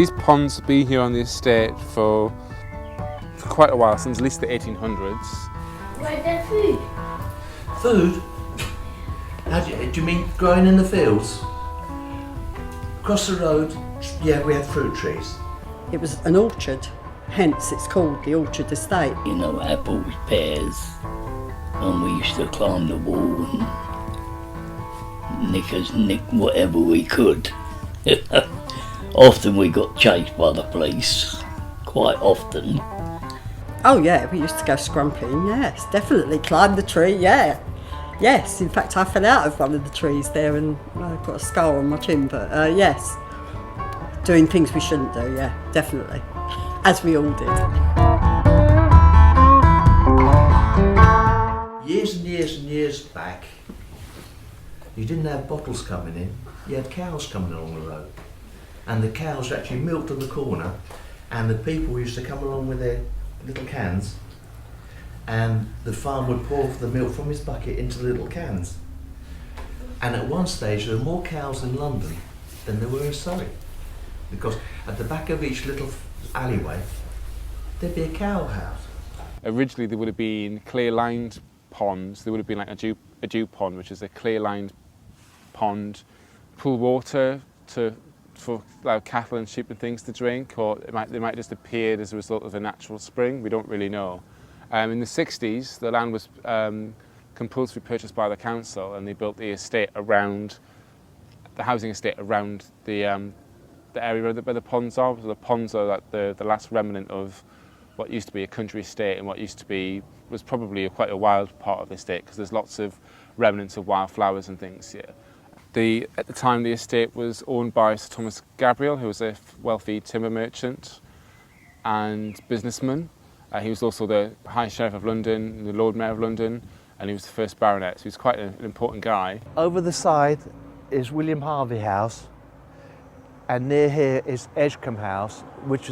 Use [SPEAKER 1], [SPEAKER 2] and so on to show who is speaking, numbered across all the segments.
[SPEAKER 1] these ponds have been here on the estate for quite a while, since at least the 1800s.
[SPEAKER 2] Where's their food?
[SPEAKER 3] Food? Do you mean growing in the fields? Across the road, yeah, we had fruit trees.
[SPEAKER 4] It was an orchard, hence it's called the Orchard Estate.
[SPEAKER 5] You know, apples, pears, and we used to climb the wall and nick whatever we could. Often we got chased by the police, quite often.
[SPEAKER 4] Oh yeah, we used to go scrumping, yes, definitely. Climb the tree, yeah. Yes, in fact I fell out of one of the trees there and I've got a scar on my chin, but yes. Doing things we shouldn't do, yeah, definitely. As we all did.
[SPEAKER 3] Years and years and years back, you didn't have bottles coming in, you had cows coming along the road. And the cows were actually milked on the corner, and the people used to come along with their little cans, and the farmer would pour the milk from his bucket into the little cans. And at one stage there were more cows in London than there were in Surrey, because at the back of each little alleyway there'd be a cow house.
[SPEAKER 1] Originally there would have been clear-lined ponds. There would have been like a dew pond, which is a clear-lined pond, pool water for like, cattle and sheep and things to drink, or they might just appeared as a result of a natural spring. We don't really know. In the 60s, the land was compulsory purchased by the council, and they built the estate around the housing estate around the area where the ponds are. So the ponds are like the last remnant of what used to be a country estate, and what used to be was probably quite a wild part of the estate, because there's lots of remnants of wildflowers and things here. At the time, the estate was owned by Sir Thomas Gabriel, who was a wealthy timber merchant and businessman. He was also the High Sheriff of London, the Lord Mayor of London, and he was the first baronet, so he was quite an important guy.
[SPEAKER 3] Over the side is William Harvey House, and near here is Edgecombe House, which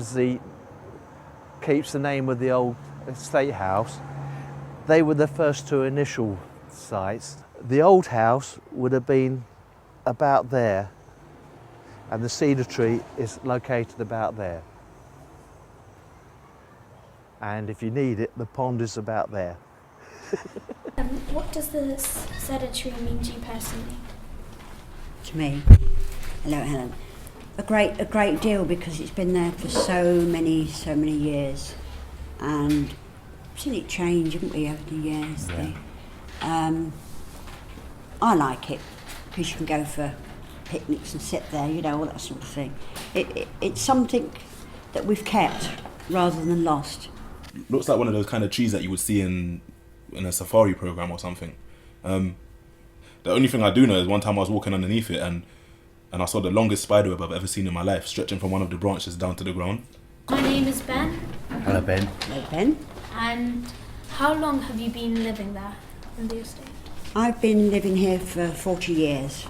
[SPEAKER 3] keeps the name of the old estate house. They were the first two initial sites. The old house would have been about there, and the cedar tree is located about there. And if you need it, the pond is about there.
[SPEAKER 2] What does the cedar tree mean to you personally?
[SPEAKER 6] To me, hello Helen, a great deal, because it's been there for so many years, and we've seen it change, haven't we, over the years?
[SPEAKER 3] Yeah.
[SPEAKER 6] I like it because you can go for picnics and sit there, you know, all that sort of thing. It's something that we've kept rather than lost.
[SPEAKER 7] Looks like one of those kind of trees that you would see in a safari program or something. The only thing I do know is one time I was walking underneath it and I saw the longest spiderweb I've ever seen in my life, stretching from one of the branches down to the ground.
[SPEAKER 2] My name is Ben.
[SPEAKER 3] Hello, Ben.
[SPEAKER 6] Hello Ben.
[SPEAKER 2] And how long have you been living there in the estate?
[SPEAKER 6] I've been living here for 40 years.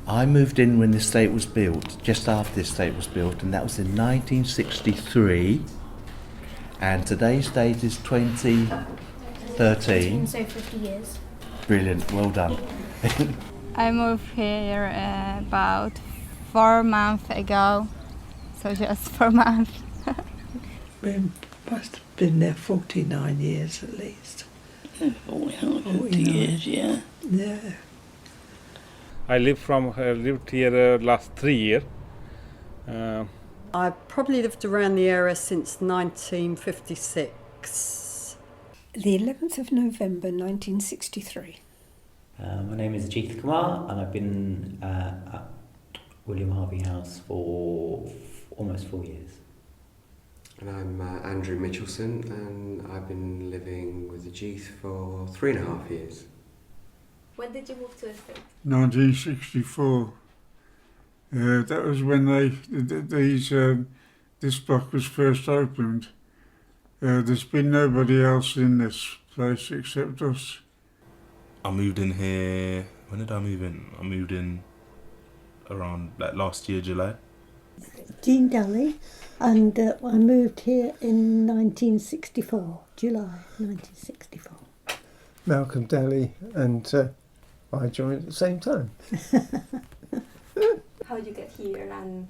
[SPEAKER 3] I moved in when the estate was built, just after the estate was built, and that was in 1963. And today's date is 2013.
[SPEAKER 2] So 50 years.
[SPEAKER 3] Brilliant, well done.
[SPEAKER 8] I moved here about 4 months ago, so just 4 months.
[SPEAKER 9] We must have been there 49 years at least.
[SPEAKER 5] 50 years, yeah.
[SPEAKER 9] Yeah.
[SPEAKER 10] I lived here last 3 years.
[SPEAKER 4] I've probably lived around the area since 1956.
[SPEAKER 9] The 11th of November 1963.
[SPEAKER 11] My name is Ajit Kumar, and I've been at William Harvey House for almost 4 years.
[SPEAKER 12] And I'm Andrew Mitchelson, and I've been living with Ajit for 3.5 years.
[SPEAKER 2] When did you move to estate?
[SPEAKER 13] 1964. That was when this block was first opened. There's been nobody else in this place except us.
[SPEAKER 7] I moved in here, when did I move in? I moved in around last year, July.
[SPEAKER 14] Jean Daly, and I moved here in 1964, July 1964.
[SPEAKER 15] Malcolm Daly, and I joined at the same time.
[SPEAKER 2] How did you get here, and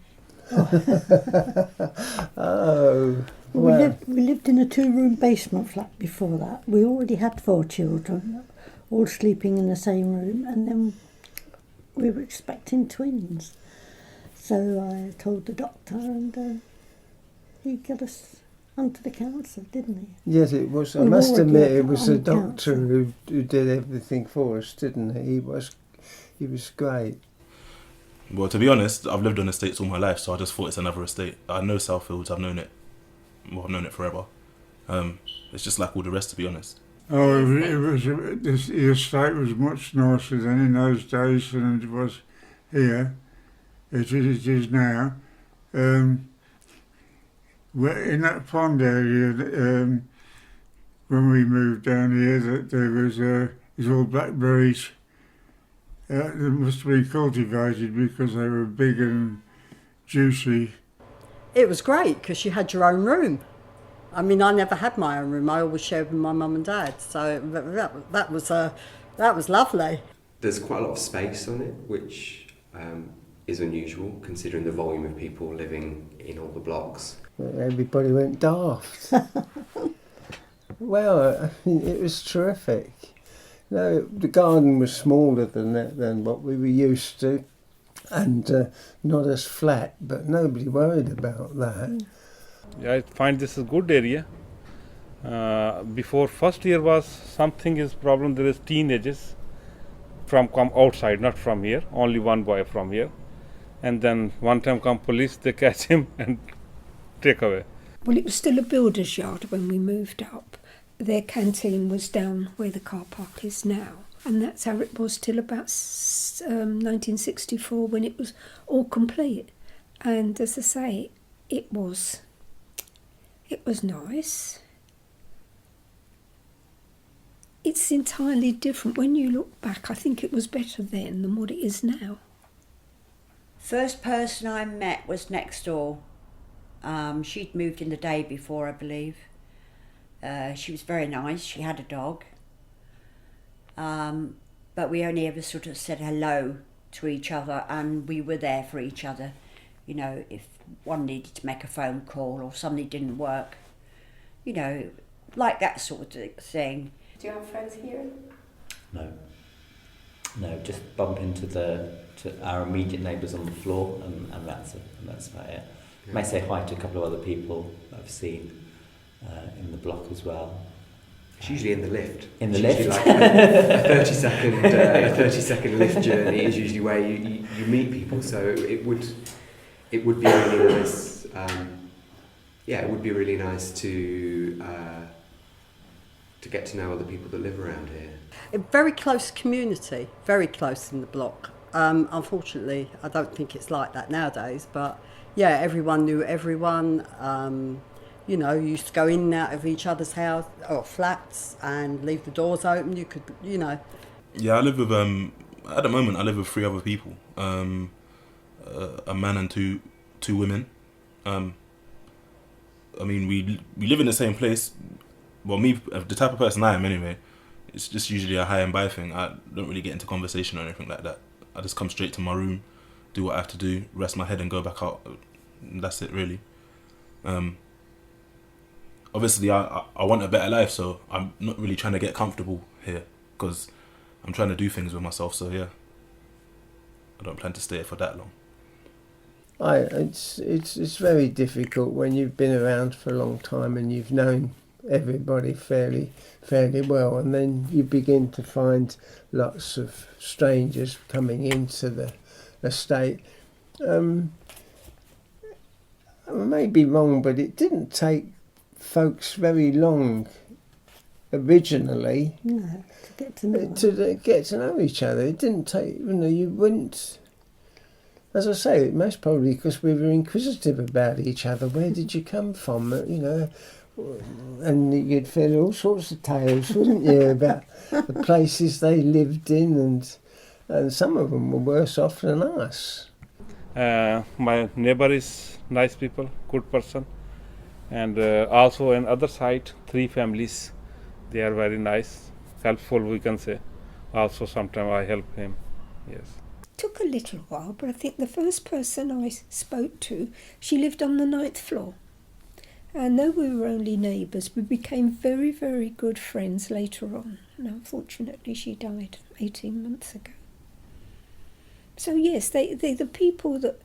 [SPEAKER 15] Oh,
[SPEAKER 14] We lived in a 2-room basement flat before that. We already had 4 children, all sleeping in the same room, and then we were expecting twins. So I told the doctor, and he got us onto the council, didn't he?
[SPEAKER 15] Yes, it was. I
[SPEAKER 14] We
[SPEAKER 15] must
[SPEAKER 14] already
[SPEAKER 15] admit,
[SPEAKER 14] had
[SPEAKER 15] it was
[SPEAKER 14] on
[SPEAKER 15] the
[SPEAKER 14] the
[SPEAKER 15] doctor
[SPEAKER 14] council.
[SPEAKER 15] who did everything for us, didn't he? He was great.
[SPEAKER 7] Well, to be honest, I've lived on estates all my life, so I just thought it's another estate. I know Southfields, I've known it forever. It's just like all the rest, to be honest.
[SPEAKER 13] Oh, the estate was much nicer then in those days than it was here. It is now. In that pond area, when we moved down here, that there was all blackberries. They must have been cultivated because they were big and juicy.
[SPEAKER 4] It was great because you had your own room. I mean, I never had my own room. I always shared with my mum and dad. So that was lovely.
[SPEAKER 12] There's quite a lot of space on it, which is unusual considering the volume of people living in all the blocks.
[SPEAKER 15] Everybody went daft. Well, I mean, it was terrific. No, the garden was smaller than what we were used to, and not as flat, but nobody worried about that.
[SPEAKER 10] Yeah, I find this is a good area. Before first year was something is problem. There is teenagers come outside, not from here. Only one boy from here, and then one time come police, they catch him and take away.
[SPEAKER 16] Well, it was still a builder's yard when we moved up. Their canteen was down where the car park is now, and that's how it was till about 1964 when it was all complete. And as I say, it was nice. It's entirely different. When you look back, I think it was better then than what it is now.
[SPEAKER 6] First person I met was next door. She'd moved in the day before, I believe. She was very nice. She had a dog. But we only ever sort of said hello to each other, and we were there for each other. You know, if one needed to make a phone call or something didn't work, you know, like that sort of thing.
[SPEAKER 2] Do you have friends here?
[SPEAKER 11] No, just bump into our immediate neighbours on the floor, and that's about it. I may say hi to a couple of other people I've seen in the block as well.
[SPEAKER 12] It's usually in the lift.
[SPEAKER 11] In the
[SPEAKER 12] it's
[SPEAKER 11] lift?
[SPEAKER 12] Like a 30-second lift journey is usually where you meet people, so it would be really nice. It would be really nice to get to know other people that live around here.
[SPEAKER 4] A very close community, very close in the block. Unfortunately, I don't think it's like that nowadays, but yeah, everyone knew everyone. You know, you used to go in and out of each other's house or flats and leave the doors open. You could, you know.
[SPEAKER 7] Yeah, I live with at the moment I live with 3 other people. A man and two women. I mean, we live in the same place. Well, me, the type of person I am anyway, it's just usually a hi and bye thing. I don't really get into conversation or anything like that. I just come straight to my room, do what I have to do, rest my head and go back out. And that's it, really. Obviously, I want a better life, so I'm not really trying to get comfortable here because I'm trying to do things with myself, so yeah. I don't plan to stay here for that long.
[SPEAKER 15] It's very difficult when you've been around for a long time and you've known everybody fairly well, and then you begin to find lots of strangers coming into the estate. I may be wrong, but it didn't take folks very long originally
[SPEAKER 14] to get to know
[SPEAKER 15] each other. It didn't take, you wouldn't. As I say, most probably because we were inquisitive about each other. Where did you come from? And you'd feel all sorts of tales, wouldn't you, about the places they lived in, and some of them were worse off than us.
[SPEAKER 10] My neighbor is nice people, good person, and also on other side 3 families. They are very nice, helpful, we can say. Also, sometimes I help him. Yes.
[SPEAKER 16] took a little while, but I think the first person I spoke to, she lived on the 9th floor. And though we were only neighbours, we became very, very good friends later on. And unfortunately, she died 18 months ago. So yes, they're the people that,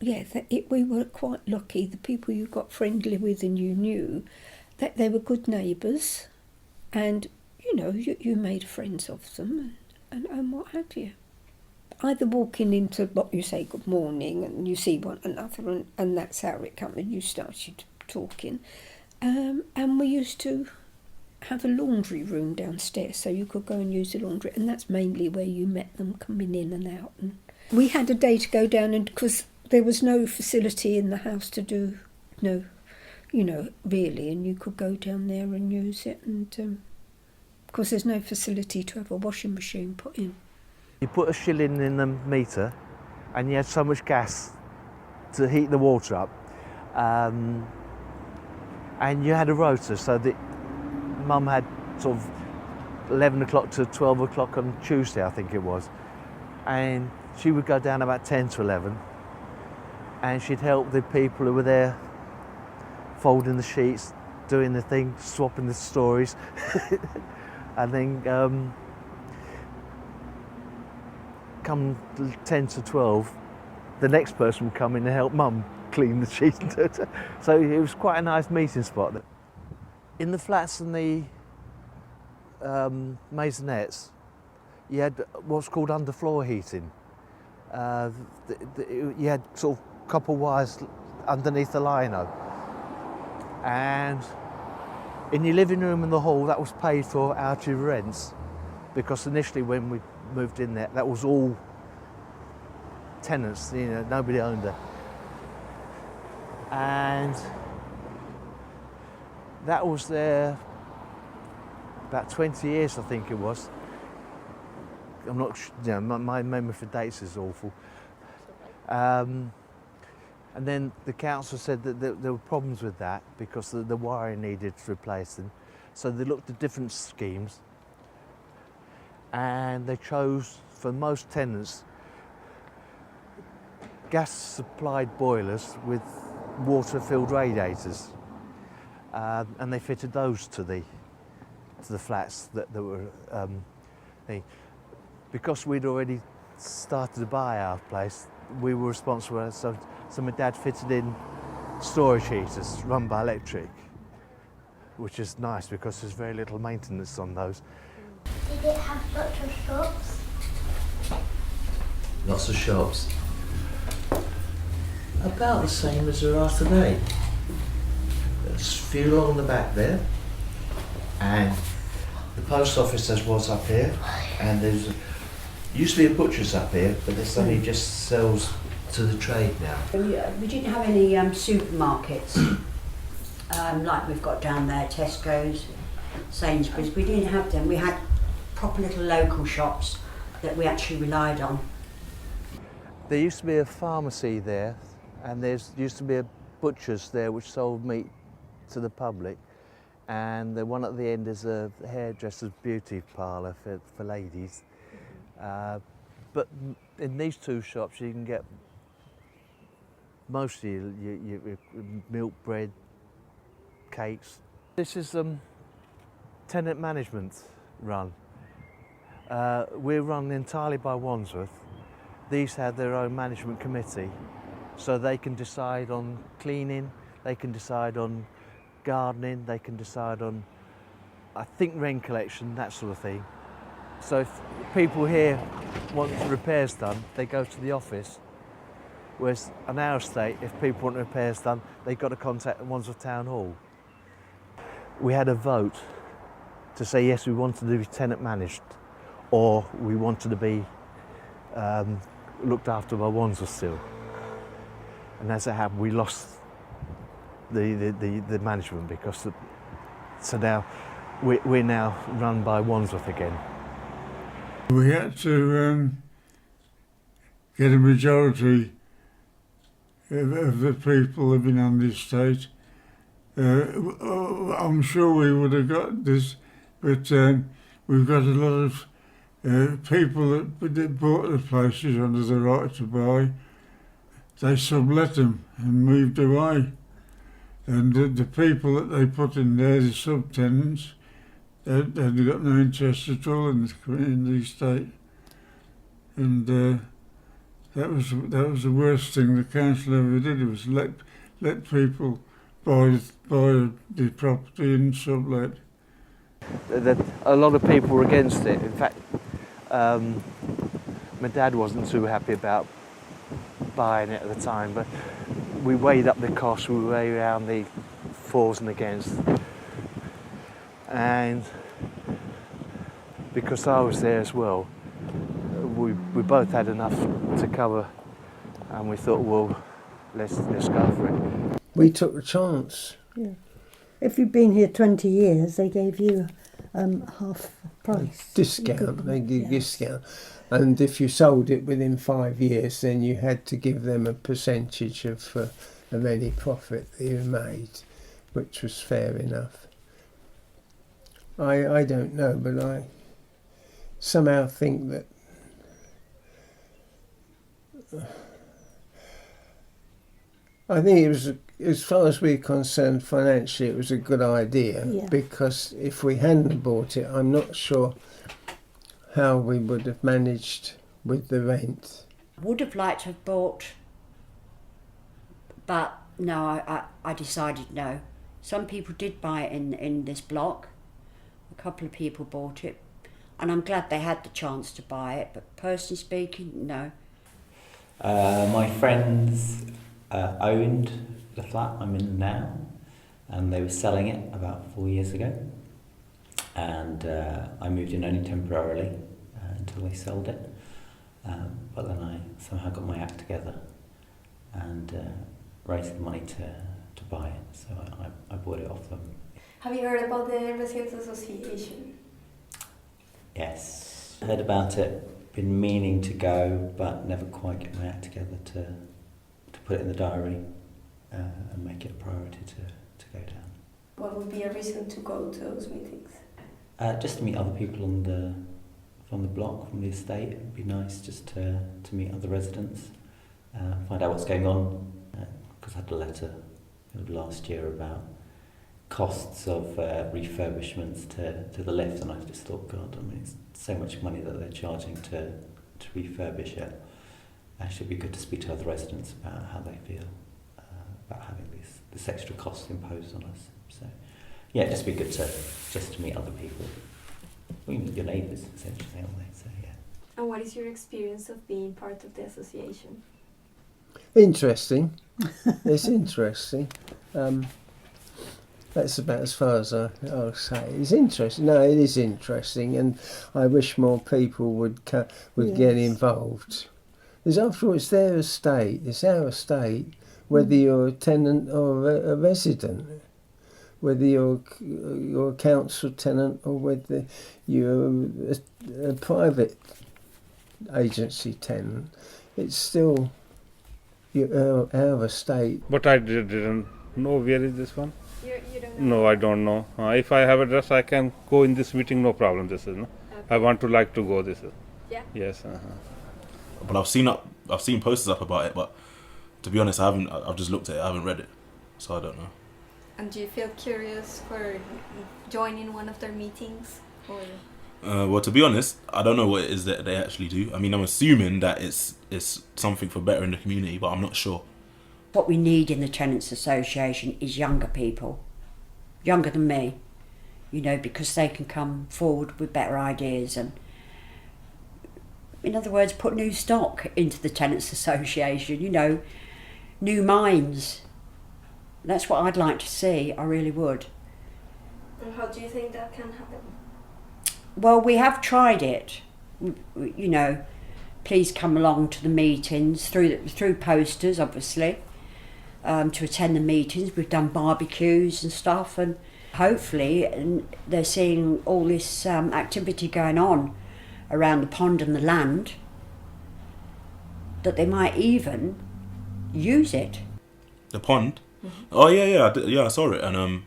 [SPEAKER 16] we were quite lucky. The people you got friendly with and you knew, that they were good neighbours, and you made friends of them and what have you. Either walking into what you say good morning and you see one another and that's how it comes and you started talking. And we used to have a laundry room downstairs so you could go and use the laundry, and that's mainly where you met them coming in and out. And we had a day to go down, and because there was no facility in the house to do, really, and you could go down there and use it, and of course there's no facility to have a washing machine put in.
[SPEAKER 3] You put a shilling in the meter and you had so much gas to heat the water up, and you had a rota, so that Mum had sort of 11 o'clock to 12 o'clock on Tuesday, I think it was, and she would go down about 10 to 11 and she'd help the people who were there folding the sheets, doing the thing, swapping the stories and then come 10 to 12 the next person would come in and help Mum clean the sheets. So it was quite a nice meeting spot. In the flats and the maisonettes, you had what's called underfloor heating. You had sort of copper wires underneath the lino, and in your living room and the hall that was paid for out of your rents, because initially when we moved in there that was all tenants, nobody owned it, and that was there about 20 years, I think it was. I'm not sure, my memory for dates is awful. And then the council said that there were problems with that because the wiring needed replacing. So they looked at different schemes and they chose, for most tenants, gas supplied boilers with water filled radiators. And they fitted those to the flats that were because we'd already started to buy our place, we were responsible. So my dad fitted in storage heaters run by electric, which is nice because there's very little maintenance on those.
[SPEAKER 2] Did it have lots of shops?
[SPEAKER 3] Lots of shops. About the same as there are today. There's a few along the back there, and the post office as was up here, and there's used to be a butcher's up here, but this only just sells to the trade now.
[SPEAKER 6] We didn't have any supermarkets like we've got down there, Tesco's, Sainsbury's. We didn't have them. We had proper little local shops that we actually relied on.
[SPEAKER 3] There used to be a pharmacy there, and there used to be a butcher's there which sold meat to the public, and the one at the end is a hairdresser's beauty parlour for ladies. But in these two shops you can get mostly your milk, bread, cakes. This is tenant management run. We're run entirely by Wandsworth. These have their own management committee, so they can decide on cleaning, they can decide on gardening, they can decide on, I think, rent collection, that sort of thing. So if people here want repairs done, they go to the office. Whereas on our estate, if people want repairs done, they've got to contact the Wandsworth Town Hall. We had a vote to say yes, we wanted to be tenant managed, or we wanted to be looked after by Wandsworth still. And as it happened, we lost the management because so now we're now run by Wandsworth again.
[SPEAKER 13] We had to get a majority of the people living on the estate. I'm sure we would have got this, but we've got a lot of people that bought the places under the right to buy, they sublet them and moved away. And the people that they put in there, the subtenants, they'd got no interest at all in the estate. And that was the worst thing the council ever did. It was let people buy the property and sublet.
[SPEAKER 3] A lot of people were against it. In fact, my dad wasn't too happy about buying it at the time, but we weighed up the costs, we weighed around the fors and against. And because I was there as well, we both had enough to cover, and we thought, well, let's go for it.
[SPEAKER 15] We took the chance.
[SPEAKER 14] Yeah. If you've been here 20 years, they gave you half price.
[SPEAKER 15] Discount, they give discount. And if you sold it within 5 years, then you had to give them a percentage of any profit that you made, which was fair enough. I don't know, but I somehow think that I think it was, as far as we're concerned financially, it was a good idea, because if we hadn't bought it, I'm not sure how we would have managed with the rent.
[SPEAKER 6] I would have liked to have bought, but no, I decided no. Some people did buy it in this block. A couple of people bought it, and I'm glad they had the chance to buy it, but personally speaking, no.
[SPEAKER 11] My friends owned the flat I'm in now, and they were selling it about 4 years ago, and I moved in only temporarily until they sold it, but then I somehow got my act together and raised the money to buy it, so I bought it off them.
[SPEAKER 2] Have you heard about the Residents Association?
[SPEAKER 11] Yes, I heard about it, been meaning to go, but never quite get my act together to put it in the diary and make it a priority to go down.
[SPEAKER 2] What would be a reason to go to those meetings?
[SPEAKER 11] Just to meet other people from the block, from the estate. It'd be nice just to meet other residents, find out what's going on, because I had a letter last year about costs of refurbishments to the lift, and I just thought, God, I mean, it's so much money that they're charging to refurbish it. It should be good to speak to other residents about how they feel about having this extra cost imposed on us. So, yeah, it'd just be good to meet other people. Well, your neighbours, essentially, aren't they? So, yeah.
[SPEAKER 2] And what is your experience of being part of the association?
[SPEAKER 15] Interesting. It's interesting. That's about as far as I'll say. It's interesting. No, it is interesting, and I wish more people would get involved. Because after all, it's their estate, it's our estate, whether you're a tenant or a resident, whether you're a council tenant or whether you're a private agency tenant. It's still our estate.
[SPEAKER 10] But I didn't know where is this one.
[SPEAKER 2] You don't know?
[SPEAKER 10] No, I don't know. If I have address, I can go in this meeting, no problem. This is no. Okay. I want to like to go. This is.
[SPEAKER 2] Yeah.
[SPEAKER 10] Yes.
[SPEAKER 7] But I've seen posters up about it, but to be honest, I've just looked at it, I haven't read it, so I don't know.
[SPEAKER 2] And do you feel curious for joining one of their meetings? Or?
[SPEAKER 7] Well, to be honest, I don't know what it is that they actually do. I mean, I'm assuming that it's something for better in the community, but I'm not sure.
[SPEAKER 6] What we need in the Tenants Association is younger people, younger than me, because they can come forward with better ideas and, in other words, put new stock into the Tenants Association, new minds. That's what I'd like to see, I really would.
[SPEAKER 2] And how do you think that can happen?
[SPEAKER 6] Well, we have tried it, please come along to the meetings, through posters, obviously, to attend the meetings. We've done barbecues and stuff, and hopefully they're seeing all this activity going on around the pond and the land, that they might even use it.
[SPEAKER 7] The pond? Mm-hmm. Oh yeah, I saw it, and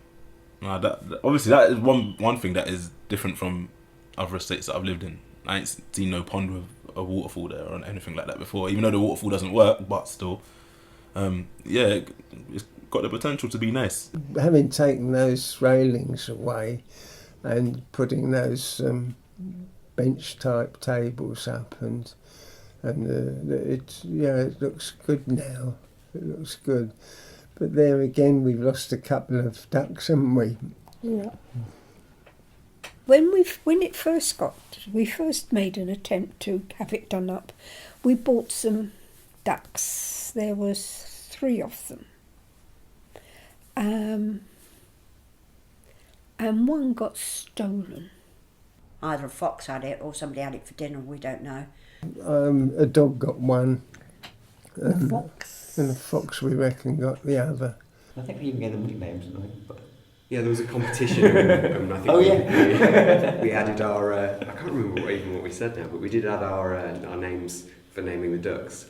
[SPEAKER 7] obviously that is one thing that is different from other estates that I've lived in. I ain't seen no pond with a waterfall there or anything like that before, even though the waterfall doesn't work, but still. Yeah, it's got the potential to be nice.
[SPEAKER 15] Having taken those railings away and putting those bench type tables up and it looks good now. It looks good, but there again we've lost a couple of ducks, haven't we?
[SPEAKER 14] Yeah.
[SPEAKER 16] When we first made an attempt to have it done up, we bought some ducks. There was 3 of them. And one got stolen.
[SPEAKER 6] Either a fox had it or somebody had it for dinner, we don't know.
[SPEAKER 15] A dog got one.
[SPEAKER 14] A fox.
[SPEAKER 15] And a fox, we reckon, got the other.
[SPEAKER 11] I think we even gave them nicknames, didn't we? But
[SPEAKER 12] yeah, there was a competition. And I think we added our. I can't remember what we said now, but we did add our names for naming the ducks.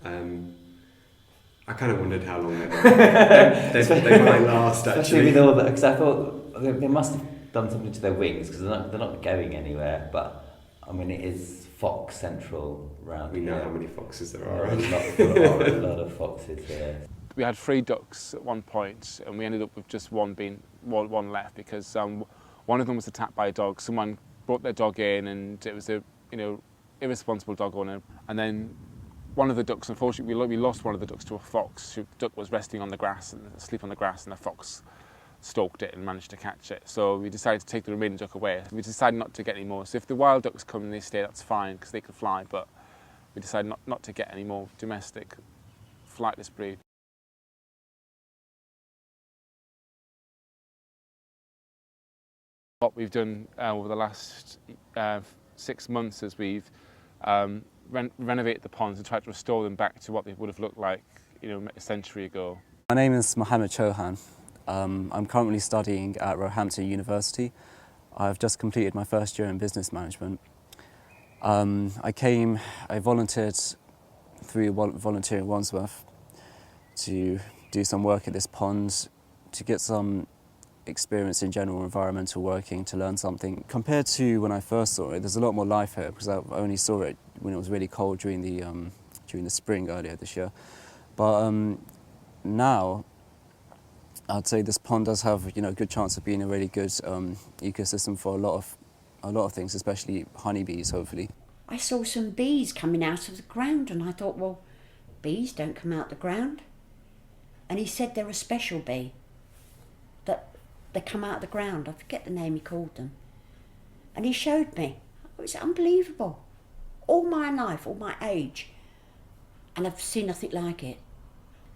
[SPEAKER 12] I kind of wondered how long they might last. Actually,
[SPEAKER 11] with all that, because I thought they must have done something to their wings because they're not going anywhere. But I mean, it is fox central round.
[SPEAKER 12] We know
[SPEAKER 11] here.
[SPEAKER 12] how many foxes there are.
[SPEAKER 11] A lot of foxes here.
[SPEAKER 1] We had 3 ducks at one point, and we ended up with just one left because one of them was attacked by a dog. Someone brought their dog in, and it was a irresponsible dog owner. And then one of the ducks, unfortunately, we lost one of the ducks to a fox. The duck was resting on the grass and asleep on the grass, and the fox stalked it and managed to catch it. So we decided to take the remaining duck away. We decided not to get any more. So if the wild ducks come and they stay, that's fine because they can fly. But we decided not to get any more domestic flightless breed. What we've done over the last 6 months is we've renovated the ponds and tried to restore them back to what they would have looked like, a century ago.
[SPEAKER 17] My name is Mohammed Chauhan. I'm currently studying at Roehampton University. I've just completed my first year in business management. I volunteered through Volunteering Wandsworth to do some work at this pond, to get some experience in general environmental working, to learn something. Compared to when I first saw it, there's a lot more life here because I only saw it when it was really cold during the spring earlier this year. But now I'd say this pond does have a good chance of being a really good ecosystem for a lot of things, especially honeybees, hopefully.
[SPEAKER 6] I saw some bees coming out of the ground and I thought, well, bees don't come out the ground. And he said they're a special bee, that they come out of the ground. I forget the name he called them. And he showed me. It was unbelievable. All my life, all my age, and I've seen nothing like it.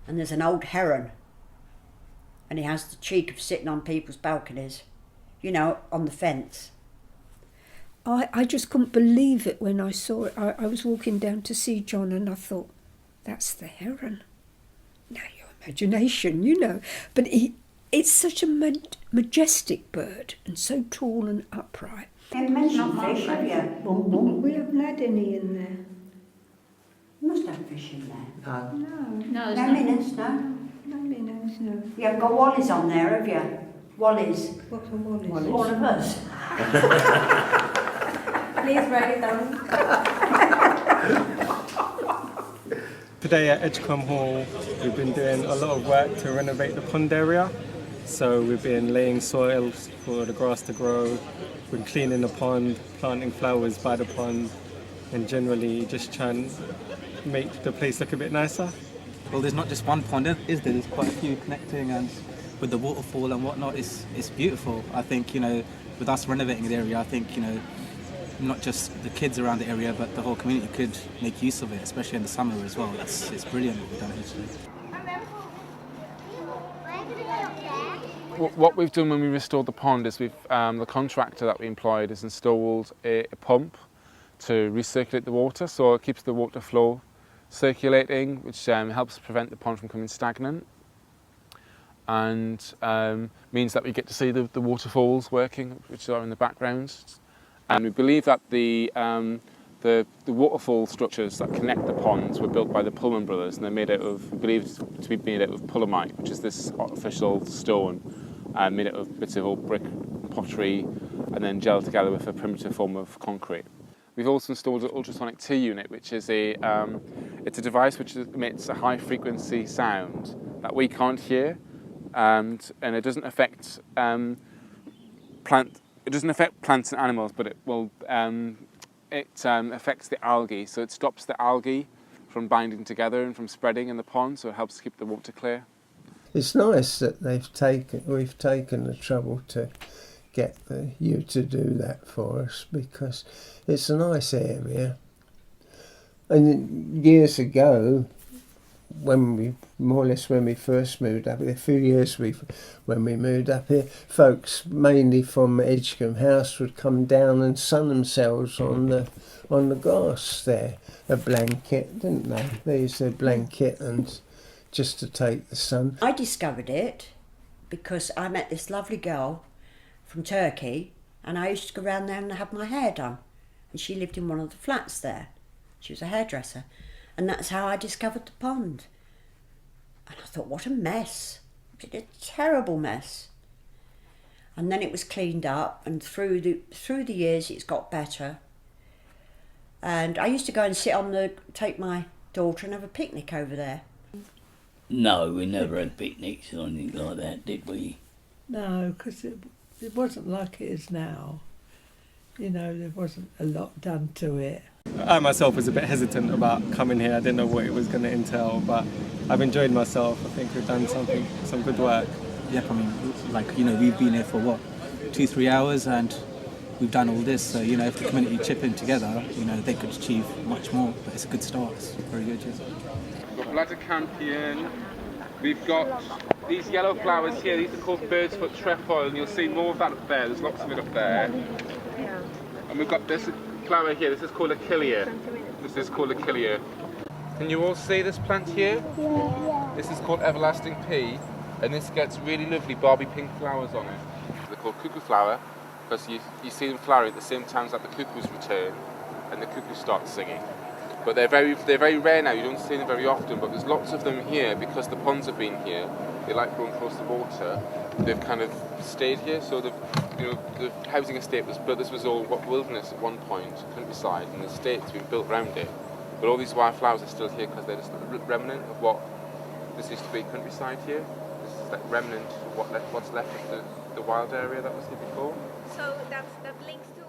[SPEAKER 6] And there's an old heron, and he has the cheek of sitting on people's balconies, on the fence.
[SPEAKER 16] I just couldn't believe it when I saw it. I was walking down to see John and I thought, that's the heron. Now your imagination, But it's such a majestic bird and so tall and upright.
[SPEAKER 6] You haven't mentioned fish, have you?
[SPEAKER 16] We haven't had any in there.
[SPEAKER 6] You must have fish in there.
[SPEAKER 16] No.
[SPEAKER 6] No minnows, no?
[SPEAKER 16] No minnows, no.
[SPEAKER 6] You haven't got wallies on there, have you? Wallies.
[SPEAKER 16] What are wallies?
[SPEAKER 6] All of us.
[SPEAKER 2] Please write it down.
[SPEAKER 18] Today at Edgecombe Hall, we've been doing a lot of work to renovate the pond area. So we've been laying soils for the grass to grow, been cleaning the pond, planting flowers by the pond, and generally just trying to make the place look a bit nicer.
[SPEAKER 19] Well, there's not just one pond, is there? There's quite a few connecting, and with the waterfall and whatnot, it's beautiful. I think, with us renovating the area, I think, not just the kids around the area, but the whole community could make use of it, especially in the summer as well. It's brilliant what we've done here.
[SPEAKER 1] What we've done when we restored the pond is the contractor that we employed has installed a pump to recirculate the water, so it keeps the water flow circulating, which helps prevent the pond from becoming stagnant, and means that we get to see the waterfalls working, which are in the background. And we believe that the waterfall structures that connect the ponds were built by the Pullman brothers, and they're made out of, we believe to be made out of pullmite, which is this artificial stone made out of bits of old brick pottery and then gelled together with a primitive form of concrete. We've also installed an ultrasonic T unit, which is it's a device which emits a high frequency sound that we can't hear, and it doesn't affect plants and animals, but it will affects the algae. So it stops the algae from binding together and from spreading in the pond, so it helps keep the water clear.
[SPEAKER 15] It's nice that we've taken the trouble to get you to do that for us, because it's a nice area. And years ago, when we first moved up here, a few years when we moved up here, folks mainly from Edgecombe House would come down and sun themselves on the grass there, a blanket, didn't they? They used a blanket and just to take the sun.
[SPEAKER 6] I discovered it because I met this lovely girl from Turkey, and I used to go around there and have my hair done, and she lived in one of the flats there. She was a hairdresser, and that's how I discovered the pond. And I thought, what a mess, a terrible mess. And then it was cleaned up, and through the years it's got better. And I used to go and take my daughter and have a picnic over there.
[SPEAKER 5] No, we never had picnics or anything like that, did we?
[SPEAKER 9] No, because it wasn't like it is now. You know, there wasn't a lot done to it.
[SPEAKER 18] I myself was a bit hesitant about coming here. I didn't know what it was going to entail, but I've enjoyed myself. I think we've done some good work.
[SPEAKER 19] Yeah, I mean, like, you know, we've been here for what, 2-3 hours, and we've done all this. So, you know, if the community chip in together, you know, they could achieve much more. But it's a good start. It's very good. Yeah.
[SPEAKER 1] We've got bladder campion. We've got these yellow flowers here. These are called birdsfoot trefoil, and you'll see more of that up there. There's lots of it up there. And we've got this flower here. This is called Achillea. This is called Achillea. Can you all see this plant here? Yeah. This is called everlasting pea, and this gets really lovely Barbie pink flowers on it. They're called cuckoo flower because you see them flowering at the same time that the cuckoos return and the cuckoo starts singing. But they're very rare now. You don't see them very often, but there's lots of them here because the ponds have been here. They like growing close to water. They've kind of stayed here. So the housing estate was built. This was all wilderness at one point, countryside, and the estate's been built around it. But all these wildflowers are still here because they're just a remnant of what this used to be countryside here. This is like remnant of what's left of the wild area that was here before.
[SPEAKER 20] So that links to